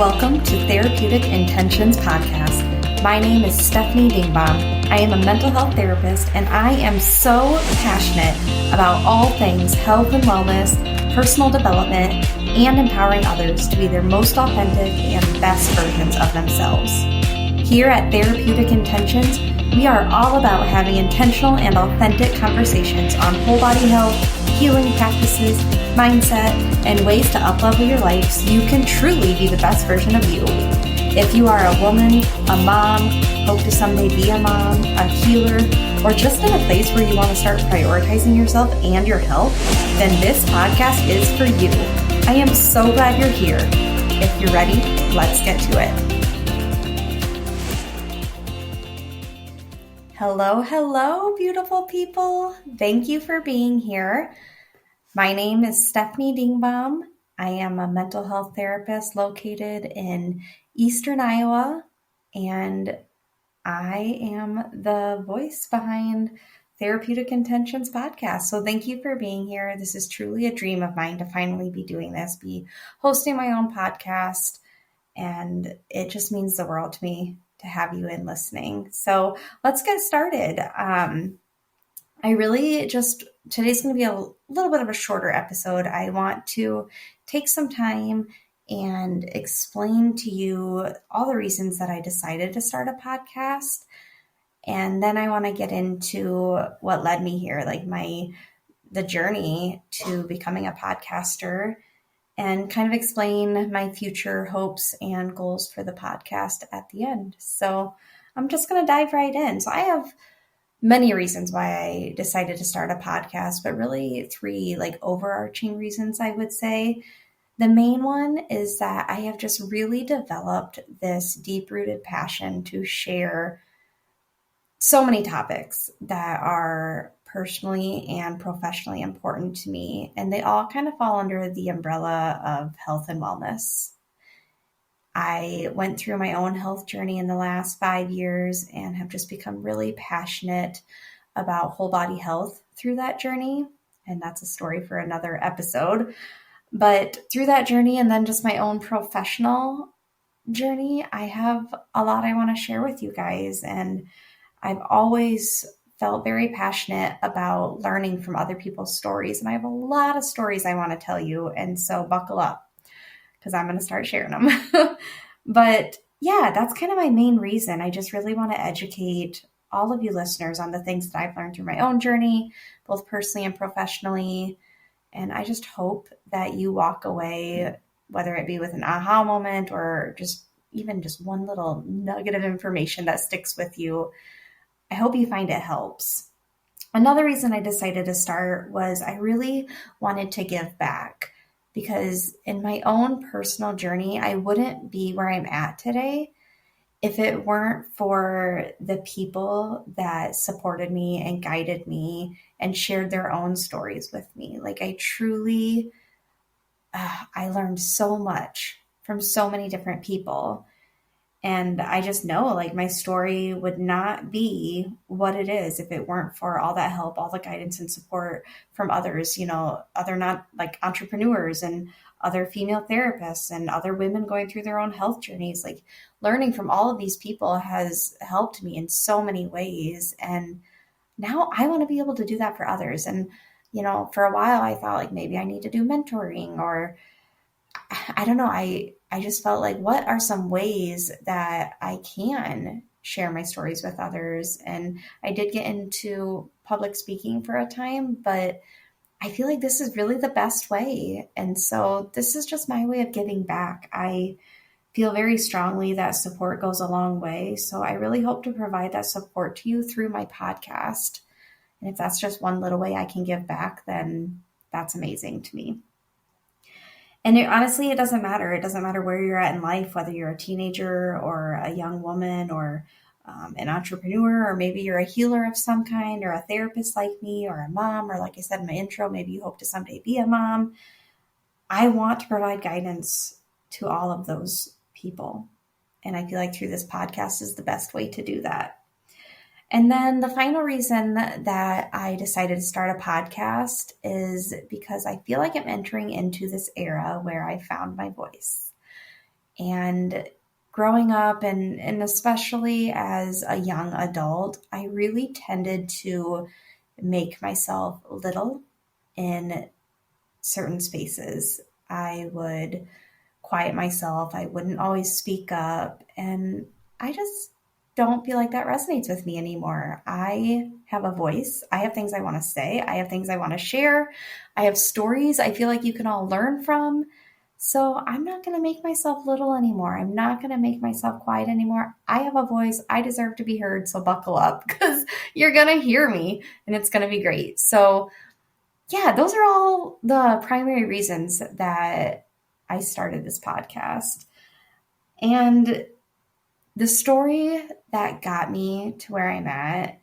Welcome to Therapeutic Intentions podcast. My name is Stephanie Dingbaum. I am a mental health therapist, and I am so passionate about all things health and wellness, personal development, and empowering others to be their most authentic and best versions of themselves. Here at Therapeutic Intentions, we are all about having intentional and authentic conversations on whole body health, healing practices, mindset, and ways to up-level your life so you can truly be the best version of you. If you are a woman, a mom, hope to someday be a mom, a healer, or just in a place where you want to start prioritizing yourself and your health, then this podcast is for you. I am so glad you're here. If you're ready, let's get to it. Hello, beautiful people. Thank you for being here. My name is Stephanie Dingbaum. I am a mental health therapist located in Eastern Iowa, and I am the voice behind Therapeutic Intentions podcast. So thank you for being here. This is truly a dream of mine to finally be doing this, be hosting my own podcast, and it just means the world to me to have you in listening. So let's get started. Today's going to be a little bit of a shorter episode. I want to take some time and explain to you all the reasons that I decided to start a podcast. And then I want to get into what led me here, like the journey to becoming a podcaster, and kind of explain my future hopes and goals for the podcast at the end. So I'm just going to dive right in. So I have many reasons why I decided to start a podcast, but really three overarching reasons, I would say. The main one is that I have just really developed this deep-rooted passion to share so many topics that are personally and professionally important to me, and they all kind of fall under the umbrella of health and wellness. I went through my own health journey in the last 5 years and have just become really passionate about whole body health through that journey. And that's a story for another episode. But through that journey and then just my own professional journey, I have a lot I want to share with you guys. And I've always felt very passionate about learning from other people's stories. And I have a lot of stories I want to tell you. And so buckle up, because I'm going to start sharing them. But yeah, that's kind of my main reason. I just really want to educate all of you listeners on the things that I've learned through my own journey, both personally and professionally. And I just hope that you walk away, whether it be with an aha moment or just one little nugget of information that sticks with you. I hope you find it helps. Another reason I decided to start was I really wanted to give back. Because in my own personal journey, I wouldn't be where I'm at today if it weren't for the people that supported me and guided me and shared their own stories with me. I learned so much from so many different people. And I just know my story would not be what it is if it weren't for all that help, all the guidance and support from others, other not entrepreneurs and other female therapists and other women going through their own health journeys. Learning from all of these people has helped me in so many ways. And now I want to be able to do that for others. And, for a while I thought maybe I need to do mentoring, or I don't know. I just felt what are some ways that I can share my stories with others? And I did get into public speaking for a time, but I feel this is really the best way. And so this is just my way of giving back. I feel very strongly that support goes a long way. So I really hope to provide that support to you through my podcast. And if that's just one little way I can give back, then that's amazing to me. And honestly, it doesn't matter. It doesn't matter where you're at in life, whether you're a teenager or a young woman or an entrepreneur, or maybe you're a healer of some kind, or a therapist like me, or a mom, or like I said in my intro, maybe you hope to someday be a mom. I want to provide guidance to all of those people. And I feel through this podcast is the best way to do that. And then the final reason that I decided to start a podcast is because I feel I'm entering into this era where I found my voice. And growing up, and especially as a young adult, I really tended to make myself little in certain spaces. I would quiet myself. I wouldn't always speak up. And I just don't feel like that resonates with me anymore. I have a voice. I have things I want to say. I have things I want to share. I have stories I feel like you can all learn from. So I'm not going to make myself little anymore. I'm not going to make myself quiet anymore. I have a voice. I deserve to be heard. So buckle up because you're going to hear me and it's going to be great. So yeah, those are all the primary reasons that I started this podcast. And the story that got me to where I'm at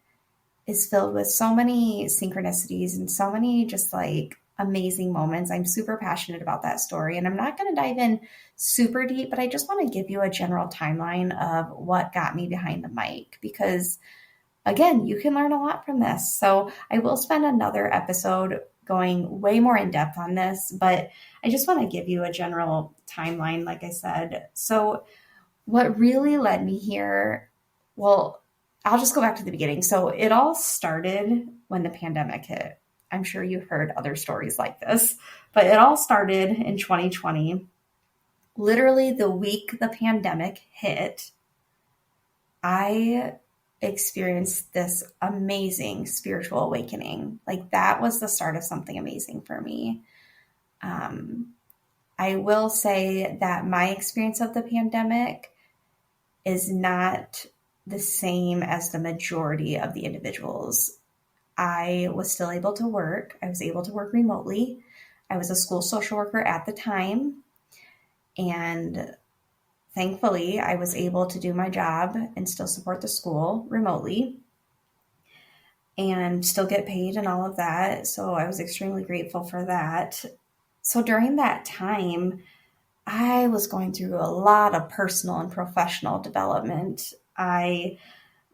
is filled with so many synchronicities and so many just like amazing moments. I'm super passionate about that story. And I'm not going to dive in super deep, but I just want to give you a general timeline of what got me behind the mic because, again, you can learn a lot from this. So I will spend another episode going way more in depth on this, but I just want to give you a general timeline, like I said. So what really led me here, well, I'll just go back to the beginning. So it all started when the pandemic hit. I'm sure you've heard other stories like this, but it all started in 2020. Literally the week the pandemic hit, I experienced this amazing spiritual awakening. Like that was the start of something amazing for me. Um, I will say that my experience of the pandemic is not the same as the majority of the individuals. I was still able to work. I was able to work remotely. I was a school social worker at the time. And thankfully, I was able to do my job and still support the school remotely and still get paid and all of that. So I was extremely grateful for that. So during that time, I was going through a lot of personal and professional development. I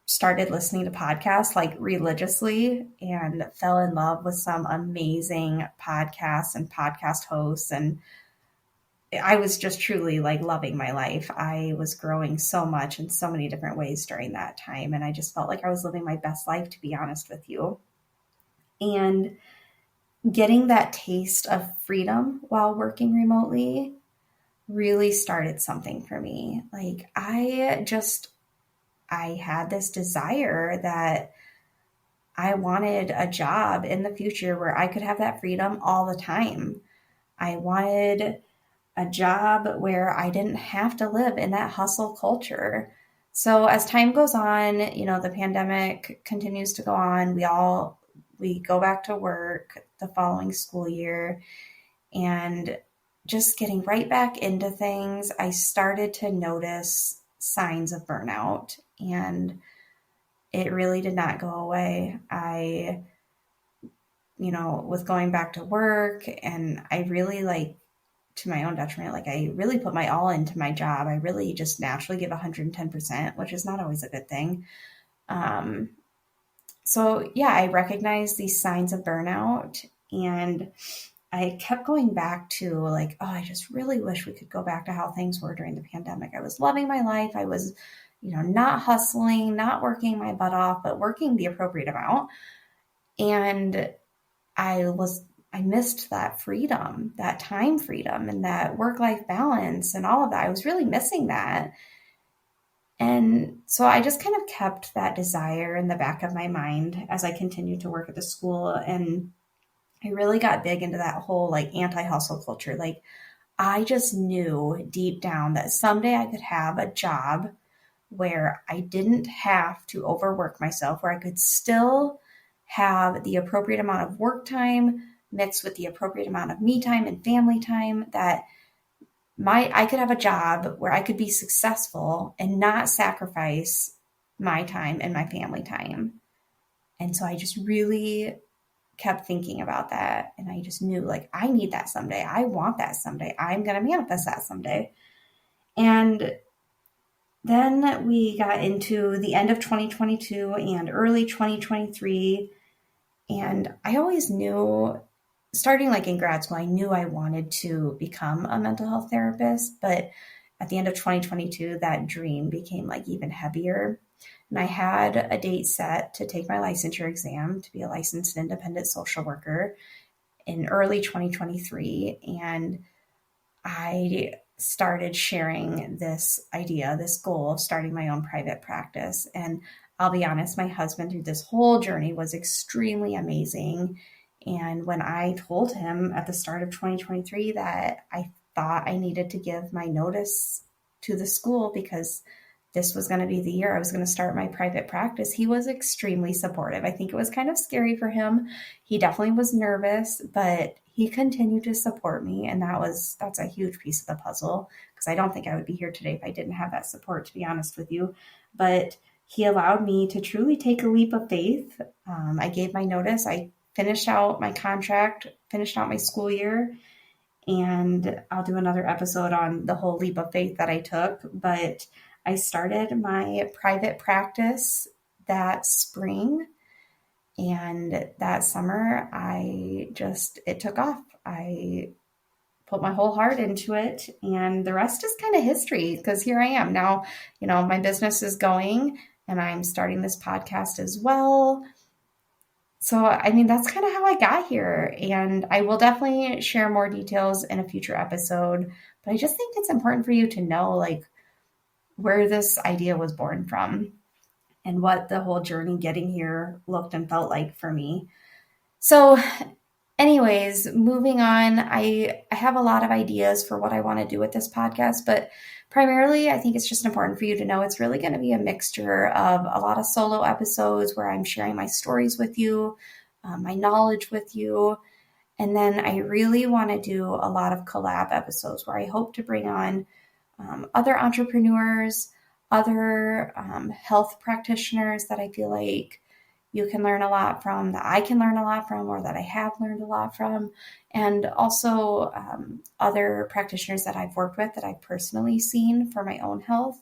started listening to podcasts like religiously and fell in love with some amazing podcasts and podcast hosts. And I was just truly like loving my life. I was growing so much in so many different ways during that time. And I just felt like I was living my best life, to be honest with you. And getting that taste of freedom while working remotely really started something for me. Like I had this desire that I wanted a job in the future where I could have that freedom all the time. I wanted a job where I didn't have to live in that hustle culture. So as time goes on, the pandemic continues to go on. We go back to work the following school year and just getting right back into things, I started to notice signs of burnout and it really did not go away. With going back to work and I really to my own detriment, I really put my all into my job. I really just naturally give 110%, which is not always a good thing. So yeah, I recognized these signs of burnout and I kept going back to I just really wish we could go back to how things were during the pandemic. I was loving my life. I was, not hustling, not working my butt off, but working the appropriate amount. And I missed that freedom, that time freedom and that work-life balance and all of that. I was really missing that. And so I just kind of kept that desire in the back of my mind as I continued to work at the school. And I really got big into that whole anti-hustle culture. I just knew deep down that someday I could have a job where I didn't have to overwork myself, where I could still have the appropriate amount of work time mixed with the appropriate amount of me time and family time, that I could have a job where I could be successful and not sacrifice my time and my family time. And so I just really kept thinking about that. And I just knew I need that someday. I want that someday. I'm going to manifest that someday. And then we got into the end of 2022 and early 2023. And I always knew, starting in grad school, I knew I wanted to become a mental health therapist, but at the end of 2022, that dream became like even heavier. And I had a date set to take my licensure exam to be a licensed independent social worker in early 2023. And I started sharing this idea, this goal of starting my own private practice. And I'll be honest, my husband through this whole journey was extremely amazing. And when I told him at the start of 2023 that I thought I needed to give my notice to the school because this was going to be the year I was going to start my private practice, he was extremely supportive. I think it was kind of scary for him. He definitely was nervous, but he continued to support me. And that's a huge piece of the puzzle, because I don't think I would be here today if I didn't have that support, to be honest with you. But he allowed me to truly take a leap of faith. I gave my notice. I finished out my contract, finished out my school year, and I'll do another episode on the whole leap of faith that I took. But I started my private practice that spring, and that summer it took off. I put my whole heart into it, and the rest is kind of history, because here I am now. My business is going, and I'm starting this podcast as well. So, that's kind of how I got here, and I will definitely share more details in a future episode, but I just think it's important for you to know, where this idea was born from and what the whole journey getting here looked and felt like for me. So anyways, moving on, I have a lot of ideas for what I want to do with this podcast, but primarily I think it's just important for you to know it's really going to be a mixture of a lot of solo episodes where I'm sharing my stories with you, my knowledge with you. And then I really want to do a lot of collab episodes where I hope to bring on other entrepreneurs, other health practitioners that I feel like you can learn a lot from, that I can learn a lot from, or that I have learned a lot from, and also other practitioners that I've worked with that I've personally seen for my own health.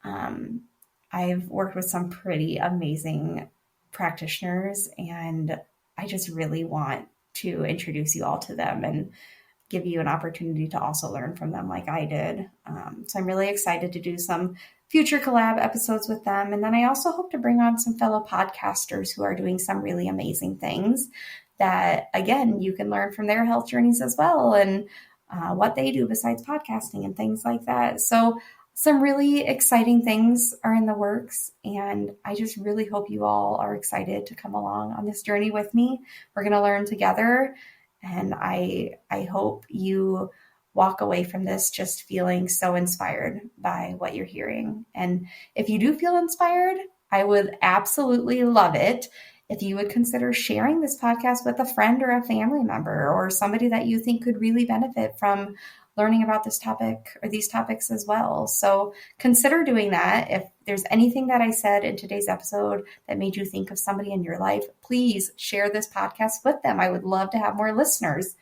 I've worked with some pretty amazing practitioners, and I just really want to introduce you all to them and give you an opportunity to also learn from them like I did. So I'm really excited to do some future collab episodes with them. And then I also hope to bring on some fellow podcasters who are doing some really amazing things that, again, you can learn from their health journeys as well, and what they do besides podcasting and things like that. So some really exciting things are in the works, and I just really hope you all are excited to come along on this journey with me. We're going to learn together. And I hope you walk away from this just feeling so inspired by what you're hearing. And if you do feel inspired, I would absolutely love it if you would consider sharing this podcast with a friend or a family member or somebody that you think could really benefit from learning about this topic or these topics as well. So consider doing that. If there's anything that I said in today's episode that made you think of somebody in your life, please share this podcast with them. I would love to have more listeners.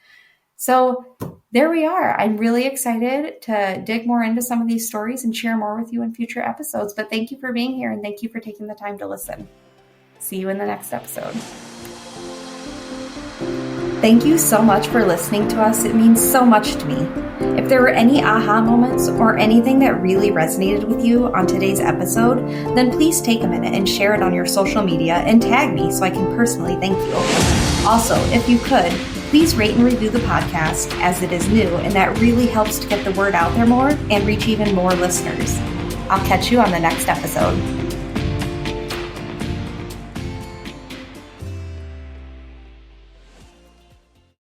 So there we are. I'm really excited to dig more into some of these stories and share more with you in future episodes. But thank you for being here, and thank you for taking the time to listen. See you in the next episode. Thank you so much for listening to us. It means so much to me. If there were any aha moments or anything that really resonated with you on today's episode, then please take a minute and share it on your social media and tag me so I can personally thank you. Also, if you could, please rate and review the podcast, as it is new, and that really helps to get the word out there more and reach even more listeners. I'll catch you on the next episode.